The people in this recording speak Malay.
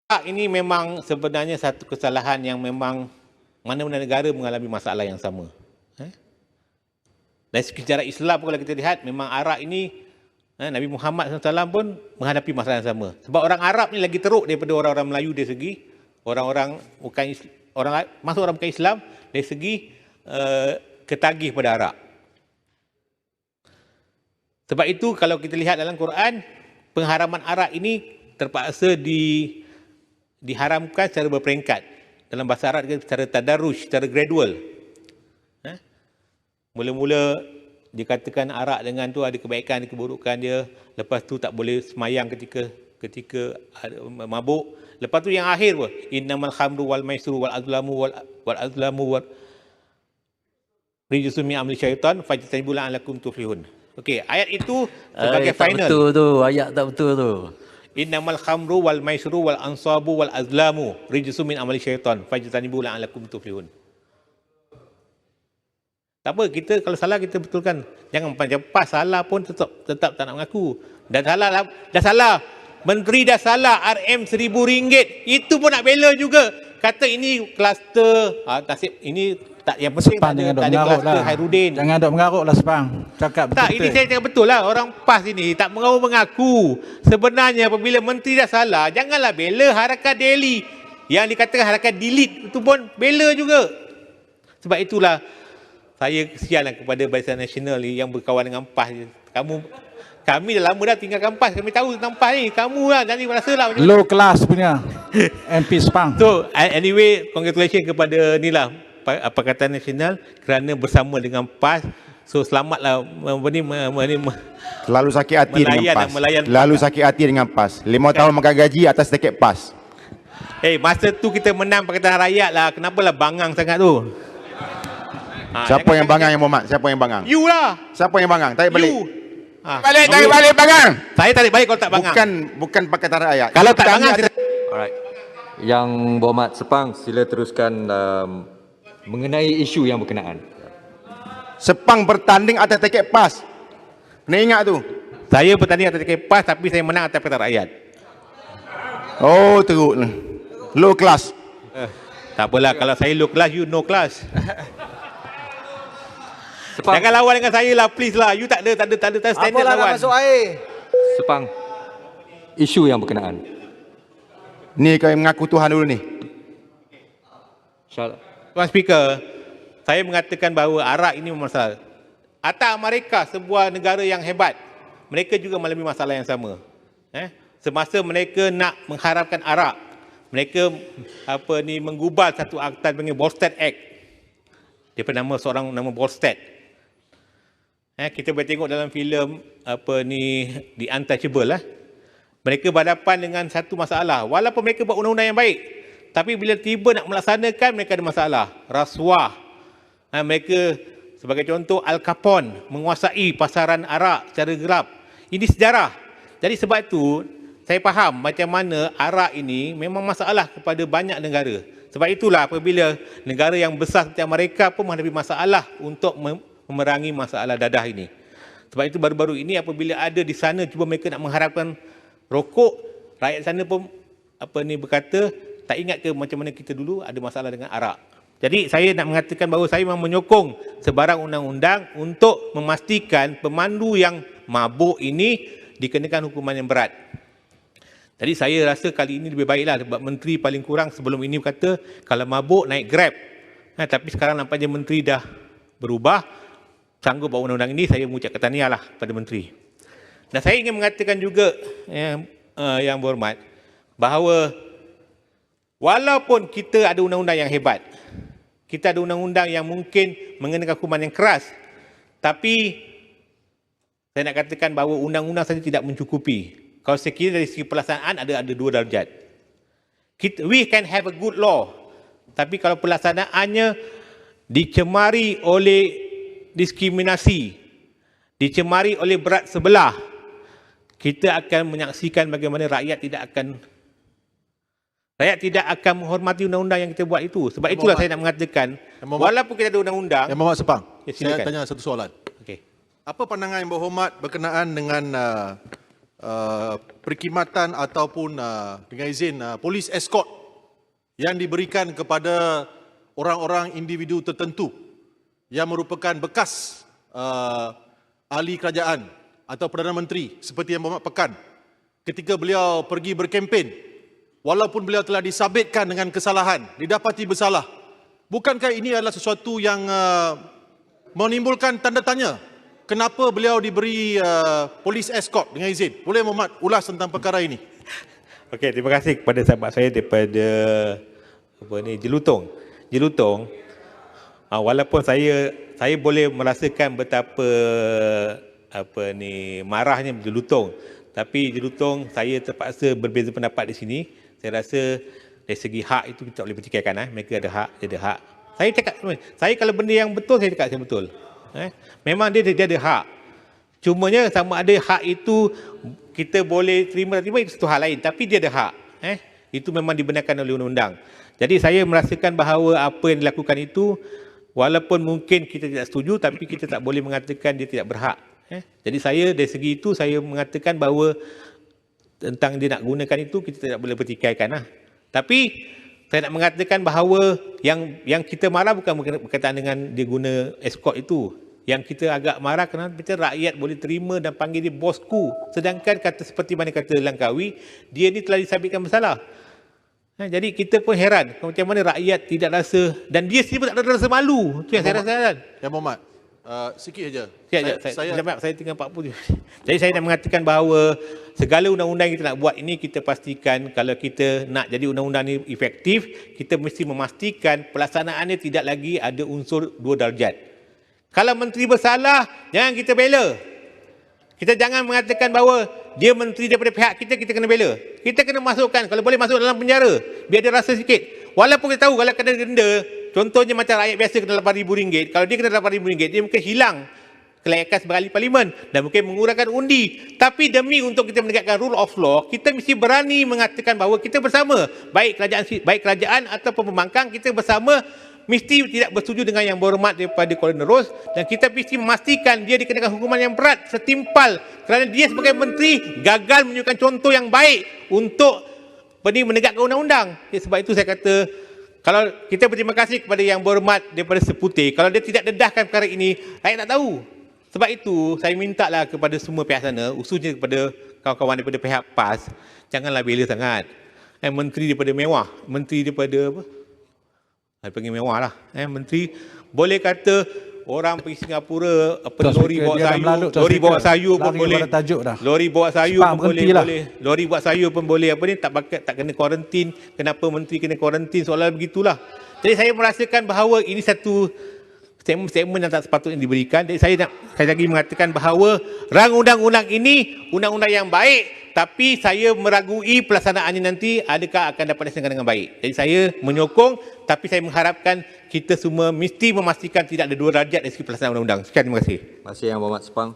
Ini memang sebenarnya satu kesalahan yang memang mana-mana negara mengalami masalah yang sama. Dari sejarah Islam kalau kita lihat, memang Arak ini, Nabi Muhammad SAW pun menghadapi masalah yang sama. Sebab orang Arab ni lagi teruk daripada orang-orang Melayu dari segi orang-orang bukan masuk orang bukan Islam dari segi ketagih pada Arak. Sebab itu kalau kita lihat dalam Quran, pengharaman Arak ini terpaksa diharamkan secara berperingkat. Dalam bahasa Arab secara tadarruj, secara gradual. Mula-mula dikatakan arak dengan tu ada kebaikan, ada keburukan dia. Lepas tu tak boleh semayang ketika mabuk. Lepas tu yang akhir pun, innamal khamru wal maisru wal azlamu wal rijsun min amali syaitan fajtanibu la'allakum tuflihun. Okey, ayat itu sebagai final. Tak betul tu, ayat tak betul tu. Innamal khamru wal maisru wal ansabu wal azlamu rijsun min amali syaitan fajtanibu la'allakum tuflihun. Tak apa, kita kalau salah kita betulkan. Jangan panjang pas salah pun tetap tak nak mengaku. Dah salah. Menteri dah salah RM RM1,000. Itu pun nak bela juga. Kata ini kluster nasib ini tak, yang penting tak ada kluster Hairudin. Jangan dok mengarutlah Sepang. Cakap betul. Tak, ini saya cakap betul lah. Orang PAS ini tak mengaku. Sebenarnya apabila menteri dah salah, janganlah bela Harakat Daily. Yang dikatakan Harakat Delete itu pun bela juga. Sebab itulah saya kesianlah kepada Barisan Nasional yang berkawan dengan PAS. Kami dah lama dah tinggalkan PAS. Kami tahu tentang PAS ni. Kamu lah, jangan rasa lah. Low class punya MP Sepang. So, anyway, congratulations kepada ni lah, Pakatan Nasional kerana bersama dengan PAS. So, selamatlah Lalu sakit hati dengan PAS. Lalu sakit hati dengan PAS. 5 tahun makan gaji atas tiket PAS. Masa tu kita menang Pakatan Rakyat lah. Kenapalah bangang sangat tu? Siapa yang bangang yang Muhammad? Siapa yang bangang? You lah. Siapa yang bangang? Tarik balik. Tarik balik bangang. Saya tarik balik kalau tak bangang. Bukan Pakatan Rakyat. Kalau tak bangang, Alright. Yang Berhormat Sepang, sila teruskan mengenai isu yang berkenaan. Sepang bertanding atas tiket PAS. Kena ingat tu. Saya bertanding atas tiket PAS tapi saya menang atas Pakatan Rakyat. Oh, teruk. Low class. Tak apalah, kalau saya low class, you no class. Sepang. Jangan lawan dengan saya lah, please lah. You tak ada standard Apalah lawan. nak masuk air. Sepang, isu yang berkenaan. Ni kau yang mengaku Tuhan dulu ni. Tuan Speaker, saya mengatakan bahawa Arak ini bermasalah. Atas Amerika, sebuah negara yang hebat, mereka juga mengalami masalah yang sama. Semasa mereka nak mengharapkan Arak, mereka menggubal satu akta panggil Volstead Act. Daripada nama Volstead. Kita boleh tengok dalam filem The Untouchable lah. Mereka berhadapan dengan satu masalah. Walaupun mereka buat undang-undang yang baik, tapi bila tiba nak melaksanakan, mereka ada masalah. Rasuah. Mereka, sebagai contoh, Al Capone menguasai pasaran arak secara gelap. Ini sejarah. Jadi sebab itu, saya faham macam mana arak ini memang masalah kepada banyak negara. Sebab itulah apabila negara yang besar seperti Amerika pun menghadapi masalah untuk memerangi masalah dadah ini. Sebab itu baru-baru ini apabila ada di sana cuba mereka nak mengharapkan rokok, rakyat sana pun berkata, tak ingat ke macam mana kita dulu ada masalah dengan arak. Jadi saya nak mengatakan bahawa saya memang menyokong sebarang undang-undang untuk memastikan pemandu yang mabuk ini dikenakan hukuman yang berat. Jadi saya rasa kali ini lebih baiklah sebab menteri paling kurang sebelum ini berkata kalau mabuk naik Grab. Tapi sekarang nampaknya menteri dah berubah, sanggup bawa undang-undang ini. Saya mengucapkan tahniah lah pada menteri. Dan saya ingin mengatakan juga yang berhormat bahawa walaupun kita ada undang-undang yang hebat, kita ada undang-undang yang mungkin mengenakan hukuman yang keras, tapi saya nak katakan bahawa undang-undang saja tidak mencukupi. Kalau sekiranya dari segi pelaksanaan ada dua darjat. We can have a good law, tapi kalau pelaksanaannya dicemari oleh diskriminasi, dicemari oleh berat sebelah, kita akan menyaksikan bagaimana rakyat tidak akan menghormati undang-undang yang kita buat itu. Sebab itulah saya nak mengatakan, walaupun kita ada undang-undang. Yang Berhormat Sepang, saya tanya satu soalan. Okay. Apa pandangan Yang Berhormat berkenaan dengan perkhidmatan ataupun dengan izin polis escort yang diberikan kepada orang-orang individu tertentu yang merupakan bekas ahli kerajaan atau Perdana Menteri seperti Yang Berhormat Pekan ketika beliau pergi berkempen, walaupun beliau telah disabitkan dengan kesalahan, didapati bersalah. Bukankah ini adalah sesuatu yang menimbulkan tanda tanya? Kenapa beliau diberi polis escort dengan izin? Boleh Muhammad ulas tentang perkara ini? Okey, terima kasih kepada sahabat saya daripada Jelutong. Jelutong, walaupun saya boleh merasakan betapa marahnya Jelutong, tapi Jelutong saya terpaksa berbeza pendapat di sini. Saya rasa dari segi hak itu kita tak boleh pertikaikan. Mereka ada hak, dia ada hak. Saya cakap, saya kalau benda yang betul saya cakap saya betul. Memang dia ada hak. Cumanya sama ada hak itu kita boleh terima itu satu hal lain, tapi dia ada hak. Itu memang dibenarkan oleh undang-undang. Jadi saya merasakan bahawa apa yang dilakukan itu, walaupun mungkin kita tidak setuju, tapi kita tak boleh mengatakan dia tidak berhak. Jadi saya dari segi itu saya mengatakan bahawa tentang dia nak gunakan itu kita tidak boleh pertikaikan. Tapi saya nak mengatakan bahawa yang kita marah bukan berkaitan dengan dia guna escort itu. Yang kita agak marah kerana rakyat boleh terima dan panggil dia bosku. Sedangkan kata seperti mana kata Langkawi, dia ni telah disabitkan bersalah. Jadi kita pun heran macam mana rakyat tidak rasa, dan dia sendiri pun tak ada rasa malu. Itu yang saya rasa kan. Ya Muhammad, sikit saja. Saya tinggal 40. Jadi saya nak mengatakan bahawa segala undang-undang yang kita nak buat ini, kita pastikan kalau kita nak jadi undang-undang ini efektif, kita mesti memastikan pelaksanaannya tidak lagi ada unsur 2 darjat. Kalau menteri bersalah, jangan kita bela. Kita jangan mengatakan bahawa dia menteri daripada pihak kita, kita kena bela. Kita kena masukkan, kalau boleh masuk dalam penjara, biar dia rasa sikit. Walaupun kita tahu kalau kena denda, contohnya macam rakyat biasa kena RM8,000, kalau dia kena RM8,000, dia mungkin hilang kelayakan sebagai ahli parlimen dan mungkin mengurangkan undi. Tapi demi untuk kita menegakkan rule of law, kita mesti berani mengatakan bahawa kita bersama, baik kerajaan ataupun pembangkang, kita bersama mesti tidak bersetuju dengan Yang Berhormat daripada Kuala Nerus, dan kita mesti memastikan dia dikenakan hukuman yang berat setimpal kerana dia sebagai menteri gagal menunjukkan contoh yang baik untuk menegakkan undang-undang. Sebab itu saya kata, kalau kita berterima kasih kepada Yang Berhormat daripada Seputih, kalau dia tidak dedahkan perkara ini, rakyat tak tahu. Sebab itu saya mintalah kepada semua pihak sana, khususnya kepada kawan-kawan daripada pihak PAS, janganlah bela sangat. Menteri daripada mewah, menteri daripada apa? Saya panggil mewah lah. Menteri boleh kata orang pergi Singapura, lori bawa sayur pun boleh. Lori bawa sayur pun boleh. Lori bawa sayur pun boleh. Tak kena kuarantin. Kenapa menteri kena kuarantin? Soalan begitulah. Jadi saya merasakan bahawa ini satu statement yang tak sepatutnya diberikan. Jadi saya lagi mengatakan bahawa rang undang-undang ini undang-undang yang baik, tapi saya meragui pelaksanaannya nanti adakah akan dapat dilaksanakan dengan baik. Jadi saya menyokong, tapi saya mengharapkan kita semua mesti memastikan tidak ada 2 darjat dari segi pelaksanaan undang-undang. Sekian, terima kasih. Terima kasih Yang Berhormat Sepang.